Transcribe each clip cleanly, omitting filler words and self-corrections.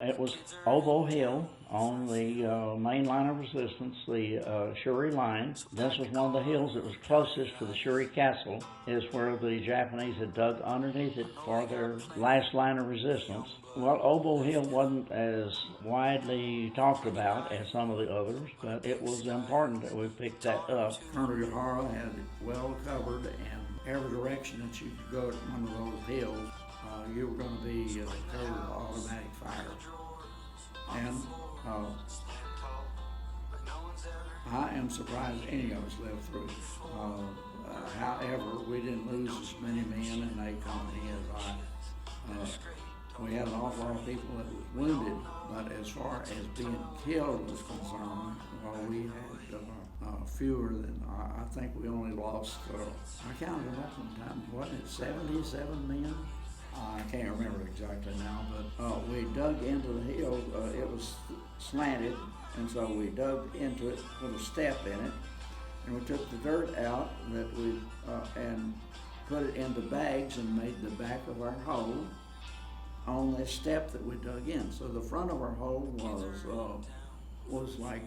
It was Oboe Hill on the main line of resistance, the Shuri line. This was one of the hills that was closest to the Shuri Castle, is where the Japanese had dug underneath it for their last line of resistance. Well, Oboe Hill wasn't as widely talked about as some of the others, but it was important that we picked that up. Colonel Yahara had it well covered, and every direction that you could go at one of those hills, you were going to be covered with automatic fire. And I am surprised any of us lived through it. However, we didn't lose as many men in A Company as I. We had an awful lot of people that was wounded, but as far as being killed was concerned, well, we had fewer than, I think we only lost, I counted them up sometime, wasn't it 77 men? I can't remember exactly now, but we dug into the hill. It was slanted, and so we dug into it with a step in it, and we took the dirt out that we and put it into bags and made the back of our hole on this step that we dug in. So the front of our hole was like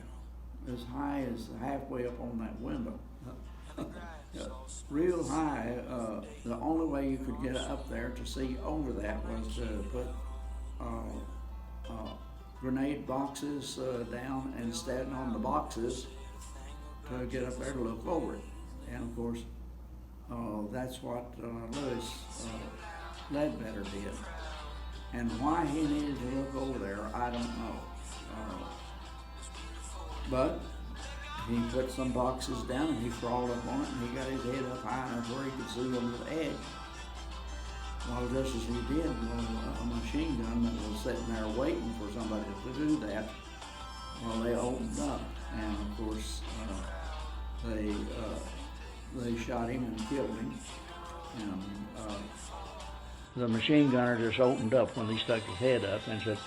as high as halfway up on that window. Real high. The only way you could get up there to see over that was to put grenade boxes down and stand on the boxes to get up there to look over it. And of course, that's what Lewis Ledbetter did. And why he needed to look over there, I don't know. But he put some boxes down and he crawled up on it and he got his head up high enough where he could see over the edge. Well, just as he did, a machine gun that was sitting there waiting for somebody to do that, well, they opened up, and of course, they shot him and killed him. And the machine gunner just opened up when he stuck his head up and said,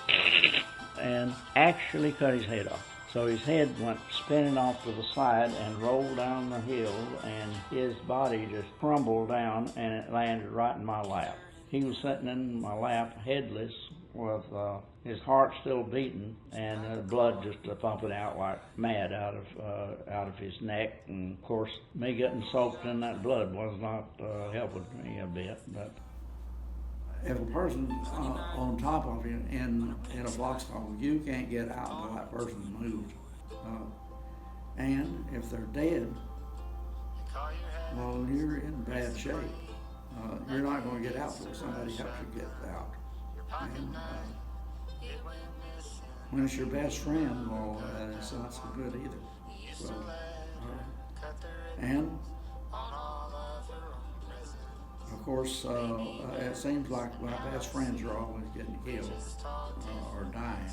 and actually cut his head off. So his head went spinning off to the side and rolled down the hill, and his body just crumbled down and it landed right in my lap. He was sitting in my lap, headless, with his heart still beating and blood just pumping out like mad out of his neck. And of course, me getting soaked in that blood was not helping me a bit. But if a person's on top of you in a foxhole, you can't get out until that person's moved. And if they're dead, well, you're in bad shape. You're not going to get out until somebody helps you get out. And when it's your best friend, well, it's not so good either. So, and of course, it seems like my best friends are always getting killed or dying.